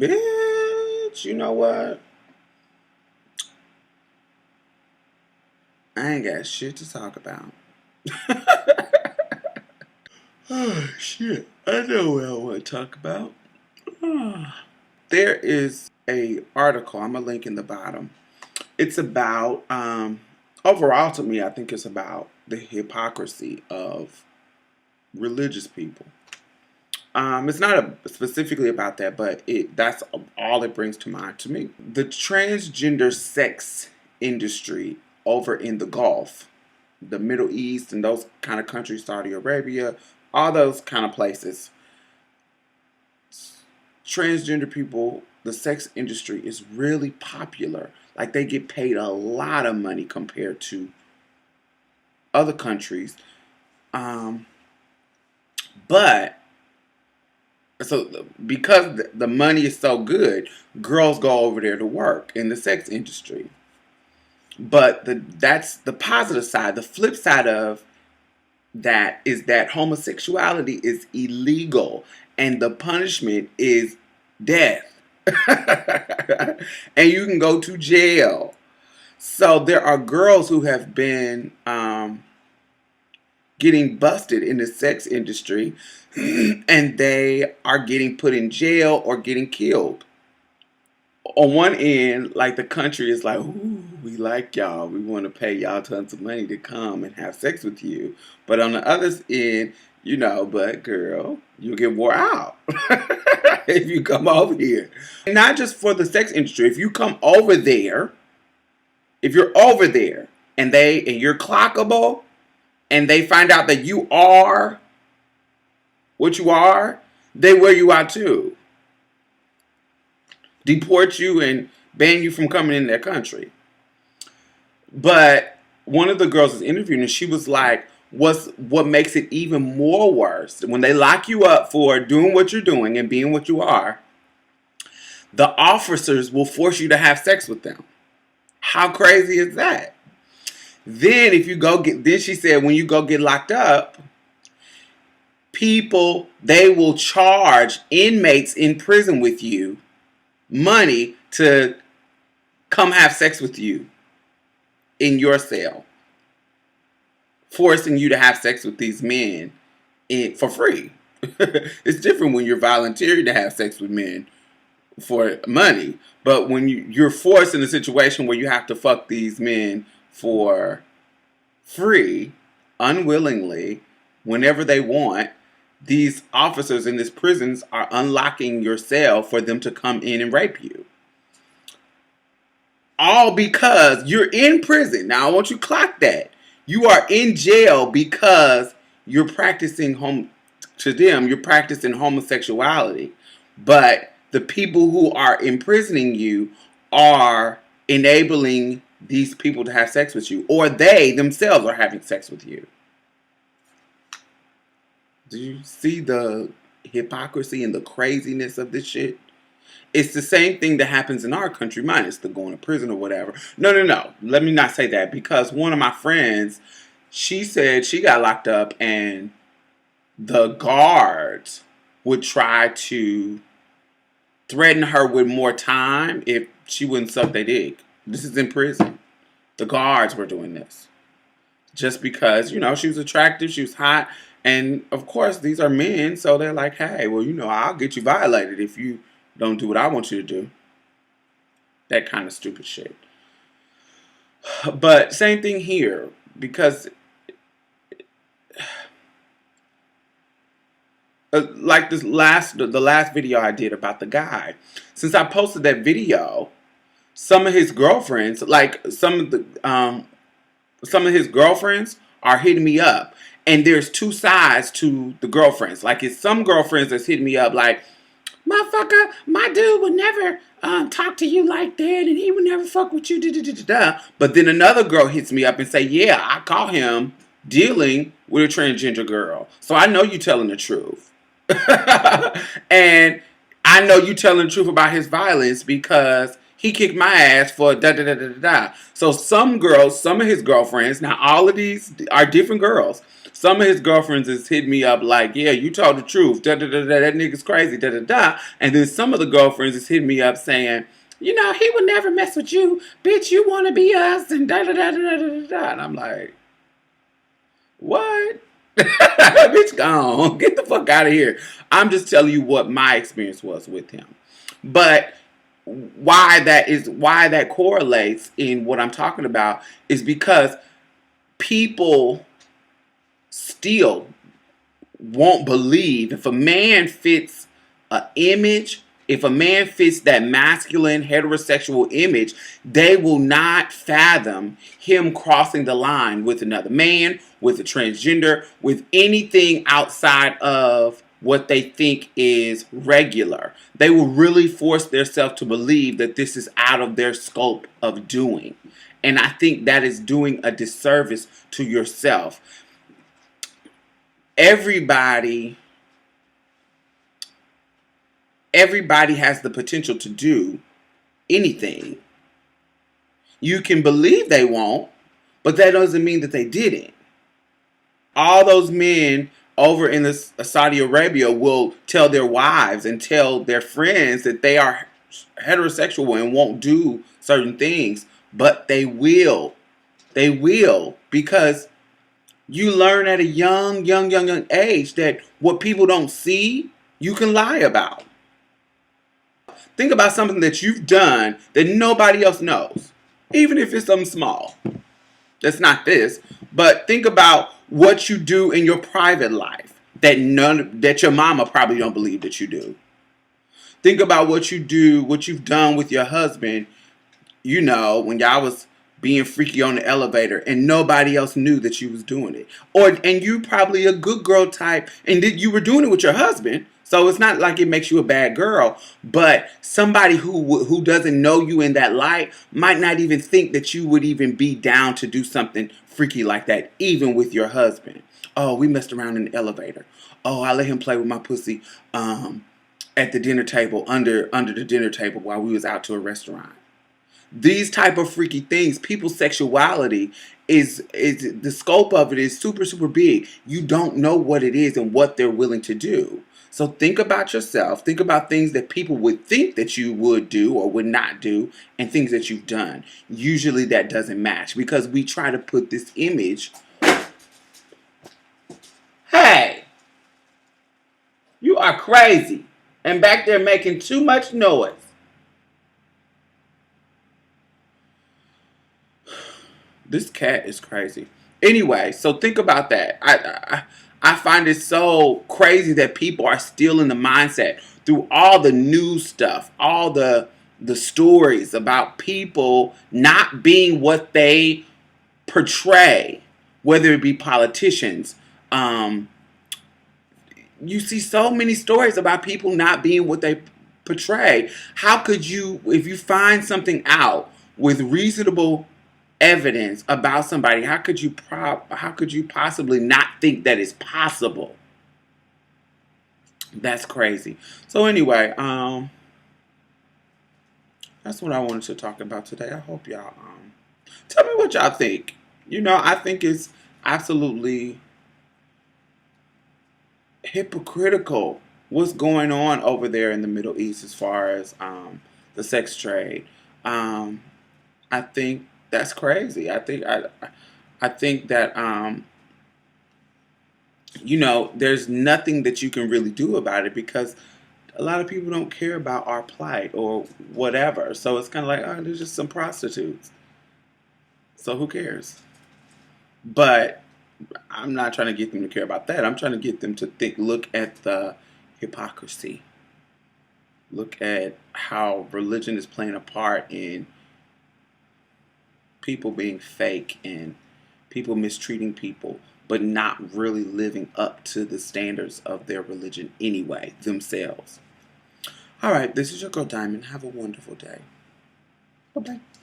Bitch, you know what? I ain't got shit to talk about. Oh, shit. I know what I want to talk about. There is a article, I'm going to link in the bottom. It's about, overall to me, I think it's about the hypocrisy of religious people. It's not specifically about that, but that's all it brings to mind to me. The transgender sex industry over in the Gulf, the Middleeast and those kind of countries, Saudi Arabia, all those kind of places. Transgender people, the sex industry is really popular. Like, they get paid a lot of money compared to other countries. But so because the money is so good, girls go over there to work in the sex industry. But that's the positive side. The flip side of that is that homosexuality is illegal and the punishment is death. And you can go to jail. So there are girls who have been getting busted in the sex industry and they are getting put in jail or getting killed. On one end, like, the country is like, ooh, we like y'all. We want to pay y'all tons of money to come and have sex with you. But on the other end, but girl, you get wore out if you come over here. Not just for the sex industry. If you come over there, if you're over there and you're clockable and they find out that you are what you are, they wear you out too. Deport you and ban you from coming in their country. But one of the girls was interviewing and she was like, what makes it even more worse, when they lock you up for doing what you're doing and being what you are, the officers will force you to have sex with them. How crazy is that? Then then she said, when you go get locked up, they will charge inmates in prison with you money to come have sex with you in your cell, forcing you to have sex with these men for free. It's different when you're volunteering to have sex with men for money, but when you're forced in a situation where you have to fuck these men for free, unwillingly, whenever they want, these officers in these prisons are unlocking your cell for them to come in and rape you. All because you're in prison. Now, I want you to clock that. You are in jail because you're practicing you're practicing homosexuality. But the people who are imprisoning you are enabling these people to have sex with you. Or they themselves are having sex with you. Do you see the hypocrisy and the craziness of this shit? It's the same thing that happens in our country, minus the going to prison or whatever. No. Let me not say that, because one of my friends, she said she got locked up and the guards would try to threaten her with more time if she wouldn't suck their dick. This is in prison. The guards were doing this. Just because, she was attractive, she was hot. And, of course, these are men, so they're like, hey, well, I'll get you violated if you don't do what I want you to do. That kind of stupid shit. But same thing here, because like the last video I did about the guy, since I posted that video, some of his girlfriends, are hitting me up. And there's two sides to the girlfriends. Like, it's some girlfriends that's hitting me up like, motherfucker, my dude would never talk to you like that, and he would never fuck with you, da-da-da-da-da. But then another girl hits me up and say, yeah, I caught him dealing with a transgender girl. So I know you telling the truth. And I know you telling the truth about his violence because he kicked my ass for da-da-da-da-da-da. So some of his girlfriends, now all of these are different girls. Some of his girlfriends has hit me up like, yeah, you told the truth. Da, da, da, da, that nigga's crazy. Da, da, da. And then some of the girlfriends has hit me up saying, you know, he would never mess with you. Bitch, you want to be us. And da, da, da, da, da, da, da. And I'm like, what? Bitch, gone. Get the fuck out of here. I'm just telling you what my experience was with him. But why that correlates in what I'm talking about is because people still won't believe if a man fits an image, if a man fits that masculine heterosexual image, they will not fathom him crossing the line with another man, with a transgender, with anything outside of what they think is regular. They will really force themselves to believe that this is out of their scope of doing. And I think that is doing a disservice to yourself. Everybody has the potential to do anything. You can believe they won't, but that doesn't mean that they didn't. All those men over in Saudi Arabia will tell their wives and tell their friends that they are heterosexual and won't do certain things, but they will. They will, because you learn at a young age that what people don't see, you can lie about. Think about something that you've done that nobody else knows, even if it's something small. That's not this, but think about what you do in your private life that your mama probably don't believe that you do. Think about what you do, what you've done with your husband, you know, when y'all was being freaky on the elevator and nobody else knew that you was doing it. And you probably a good girl type and you were doing it with your husband. So it's not like it makes you a bad girl, but somebody who doesn't know you in that light might not even think that you would even be down to do something freaky like that, even with your husband. Oh, we messed around in the elevator. Oh, I let him play with my pussy at the dinner table, under the dinner table while we was out to a restaurant. These type of freaky things, people's sexuality is the scope of it is super big. You don't know what it is and what they're willing to do. So think about yourself. Think about things that people would think that you would do or would not do, and things that you've done. Usually that doesn't match because we try to put this image. Hey, you are crazy and back there making too much noise. This cat is crazy. Anyway, so think about that. I find it so crazy that people are still in the mindset through all the news stuff, all the stories about people not being what they portray, whether it be politicians. You see so many stories about people not being what they portray. How could you, if you find something out with reasonable evidence about somebody, how could you possibly not think that it's possible? That's crazy. So anyway, that's what I wanted to talk about today. I hope y'all tell me what y'all think. You know, I think it's absolutely hypocritical what's going on over there in the Middle East as far as the sex trade. I think that's crazy. I think that you know, there's nothing that you can really do about it because a lot of people don't care about our plight or whatever. So it's kind of like, oh, there's just some prostitutes. So who cares? But I'm not trying to get them to care about that. I'm trying to get them to look at the hypocrisy. Look at how religion is playing a part in people being fake and people mistreating people, but not really living up to the standards of their religion anyway, themselves. All right, this is your girl Diamond. Have a wonderful day. Bye-bye.